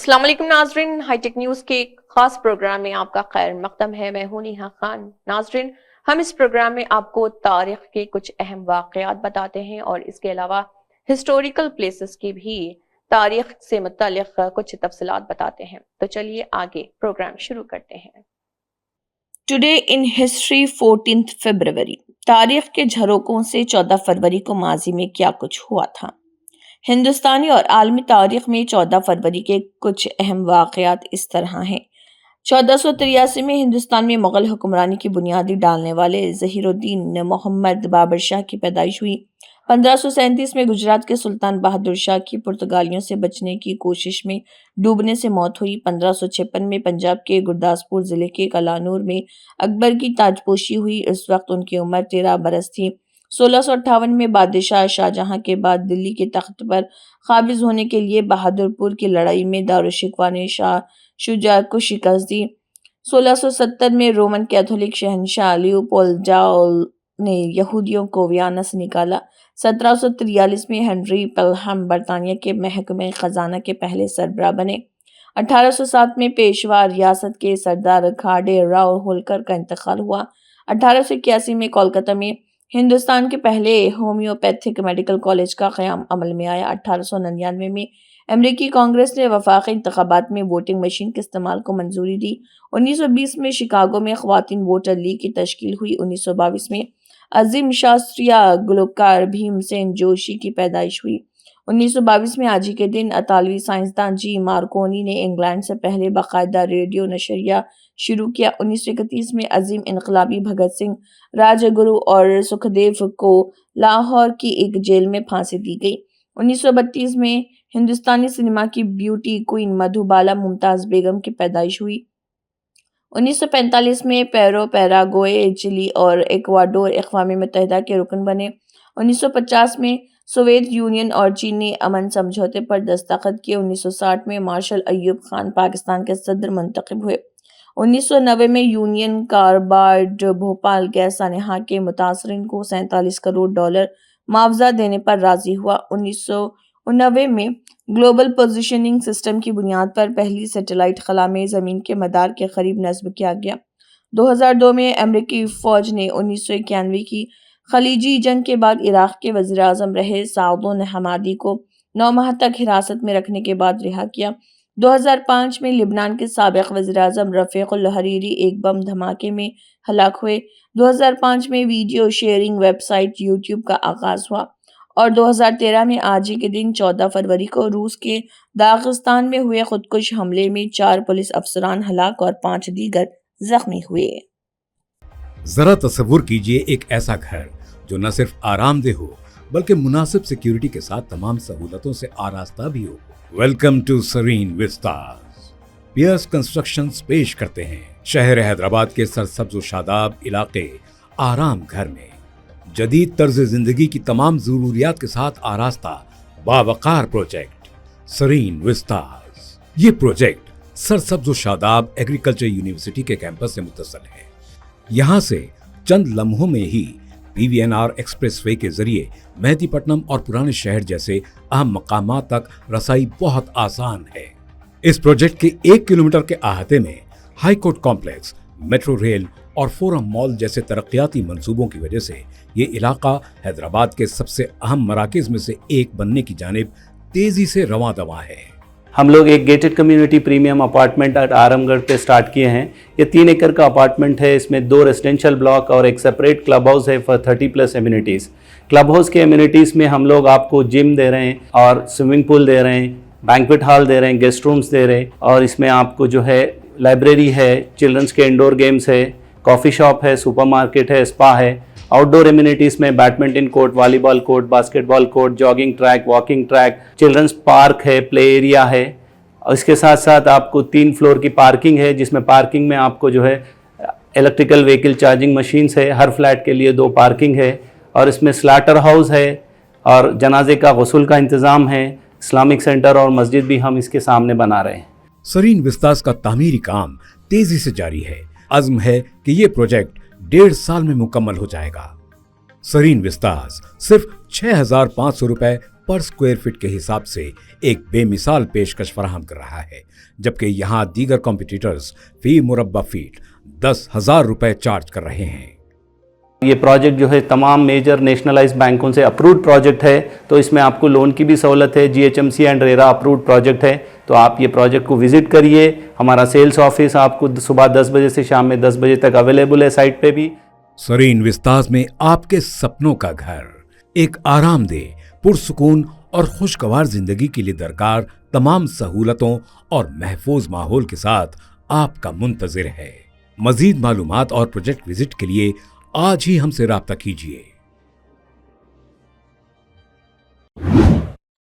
अस्सलाम वालेकुम नाजरीन, हाईटेक न्यूज़ के एक खास प्रोग्राम में आपका खैर मकदम है। मैं हूं नेहा खान। नाजरीन, हम इस प्रोग्राम में आपको तारीख के कुछ अहम वाक़यात बताते हैं और इसके अलावा हिस्टोरिकल प्लेसेस की भी तारीख से मुताल्लिक़ कुछ तफसीलात बताते हैं। तो चलिए आगे प्रोग्राम शुरू करते हैं। टुडे इन हिस्ट्री 14 फरवरी। तारीख के झरोकों से 14 फरवरी को माजी में क्या कुछ हुआ था। हिंदुस्तानी और आलमी तारीख में 14 फरवरी के कुछ अहम वाक़यात इस तरह हैं। 1483 में हिंदुस्तान में मुग़ल हुक्मरानी की बुनियादी डालने वाले ज़हीरुद्दीन मोहम्मद बाबर शाह की पैदाइश हुई। 1537 में गुजरात के सुल्तान बहादुर शाह की पुर्तगालियों से बचने की कोशिश में डूबने से मौत हुई। 1556 में पंजाब के गुरदासपुर ज़िले के कलानूर में अकबर की ताजपोशी हुई। इस वक्त उनकी उम्र 13 बरस थी। 1658 में बादशाह शाहजहां के बाद दिल्ली के तख्त पर काबिज होने के लिए बहादुरपुर की लड़ाई में दारुशिकवा ने शाह शुजा को शिकस्त दी। 1670 में रोमन कैथोलिक शहंशाह लियोपोल्ड ने यहूदियों को वियना से निकाला। 1743 में हेनरी पेल्हम बरतानिया के महकमे खजाना के पहले सरबराह बने। 1807 में पेशवा रियासत के सरदार खाड़े राव होलकर का इंतकाल हुआ। 1881 में कोलकाता में हिंदुस्तान के पहले होम्योपैथिक मेडिकल कॉलेज का क़याम अमल में आया। 1899 में अमेरिकी कांग्रेस ने वफाकी इंतखाबात में वोटिंग मशीन के इस्तेमाल को मंजूरी दी। 1920 में शिकागो में ख़वातीन वोटर लीग की तश्कील हुई। 1922 में अजीम शास्त्रीय गुलकार भीमसेन जोशी की पैदाइश हुई। 1922 में आज ही के दिन इतालवी साइंसदान जी मार्कोनी ने इंग्लैंड से पहले बाकायदा रेडियो नशरिया शुरू किया। 1931 में अजीम इनकलाबी भगत सिंह, राजगुरु और सुखदेव को लाहौर की एक जेल में फांसी दी गई। 1932 में हिंदुस्तानी सिनेमा की ब्यूटी क्वीन मधुबाला मुमताज़ बेगम की पैदाइश हुई। 1945 में पेरू, पैराग्वे, चिली और इक्वाडोर अक़वाम मुत्तहिदा के रुकन बने। 1950 में सोवियत यूनियन और चीन ने अमन समझौते पर दस्तखत किए। 1960 में मार्शल अय्यूब खान पाकिस्तान के सदर मुंतखब हुए। 1990 में यूनियन कार्बाइड भोपाल गैस सानहा के मुतासरीन को $47 करोड़ मुआवजा देने पर राजी हुआ। 1990 में ग्लोबल पोजिशनिंग सिस्टम की बुनियाद पर पहली सैटेलाइट खला में ज़मीन के मदार के करीब नस्ब किया गया। 2002 में अमेरिकी फ़ौज ने 1991 की खलीजी जंग के बाद इराक़ के वज़ीर आज़म रहे साउद हमादी को 9 माह तक हिरासत में रखने के बाद रिहा किया। 2005 में लिबनान के साबिक़ वज़ीर आज़म रफ़ीक़ुल हरीरी एक बम धमाके में हलाक हुए। 2005 में वीडियो शेयरिंग वेबसाइट यूट्यूब का आगाज़ हुआ और 2013 में आज ही के दिन 14 फरवरी को रूस के दागिस्तान में हुए खुदकुश हमले में 4 पुलिस अफसरान हलाक और 5 दीगर जख्मी हुए। जरा तसव्वुर कीजिए एक ऐसा घर जो न सिर्फ आरामदेह हो बल्कि मुनासिब सिक्योरिटी के साथ तमाम सहूलतों से आरास्ता भी हो। Welcome to Sareen Vistas. Pierce constructions पेश करते हैं शहर हैदराबाद के सरसब्ज व शादाब इलाके आराम घर में जदीद तर्ज जिंदगी की तमाम जरूरियात के साथ आरास्ता बावकार प्रोजेक्ट सरीन विस्टास। ये प्रोजेक्ट सरसब्ज व शादाब एग्रीकल्चर यूनिवर्सिटी के कैंपस से मुत्तसिल है। यहाँ से चंद लम्हों में ही PVNR एक्सप्रेसवे के जरिए मेहदीपट्टनम और पुराने शहर जैसे अहम मकामात तक रसाई बहुत आसान है। इस प्रोजेक्ट के 1 किलोमीटर के अहाते में high court complex, metro rail और फोरम मॉल जैसे तरक्याती मंसूबों की वजह से ये इलाका हैदराबाद के सबसे अहम मराकज में से एक बनने की जानिब तेजी से रवां दवा है। हम लोग एक gated community premium apartment Aramghar पे स्टार्ट किए हैं। ये 3 एकड़ का अपार्टमेंट है। इसमें 2 रेजिडेंशियल ब्लॉक और एक सेपरेट क्लब हाउस है फॉर 30+ एम्यूनिटीज़। क्लब हाउस के एम्यूनिटीज़ में हम लोग आपको जिम दे रहे हैं और स्विमिंग पूल दे रहे हैं, बैंक्वेट हॉल दे रहे हैं, गेस्ट रूम्स दे रहे हैं और इसमें आपको जो है लाइब्रेरी है, चिल्ड्रंस के इंडोर गेम्स है, कॉफ़ी शॉप है, सुपरमार्केट है, स्पा है। आउटडोर एम्यूनिटीज़ में badminton court, volleyball court, basketball court, jogging track, walking track, children's park है, प्ले एरिया है। और इसके साथ साथ आपको 3 फ्लोर की पार्किंग है जिसमें पार्किंग में आपको जो है इलेक्ट्रिकल व्हीकल चार्जिंग मशीन्स है। हर फ्लैट के लिए 2 पार्किंग है और इसमें स्लाटर हाउस है और जनाजे का गुस्ल का इंतज़ाम है। इस्लामिक सेंटर और मस्जिद भी हम इसके सामने बना रहे हैं। सरीन विस्तास का तामीरी काम तेजी से जारी है। अज़्म है कि ये प्रोजेक्ट 1.5 साल में मुकम्मल हो जाएगा। सरीन विस्तास सिर्फ 6,500 रुपए पर स्क्वायर फीट के हिसाब से एक बेमिसाल पेशकश फराहम कर रहा है, जबकि यहाँ दीगर कॉम्पिटिटर्स फी मुरब्बा फीट 10,000 रुपए चार्ज कर रहे हैं। ये प्रोजेक्ट जो है तमाम मेजर नेशनलाइज्ड बैंकों से अप्रूव्ड प्रोजेक्ट है, तो इसमें आपको लोन की भी सहूलत है। GHMC and RERA approved project है, तो आप ये प्रोजेक्ट को विजिट करिए। हमारा सेल्स ऑफिस आपको सुबह 10 बजे से शाम में 10 बजे तक अवेलेबल है साइट पे भी। सरीन विस्ताज में आपके सपनों का घर, एक आरामदेह, पुरसुकून और खुशगवार जिंदगी के लिए दरकार तमाम सहूलतों और महफूज माहौल के साथ आपका मुंतजिर है। मजीद मालूमात और प्रोजेक्ट विजिट के लिए आज ही हमसे राब्ता कीजिए।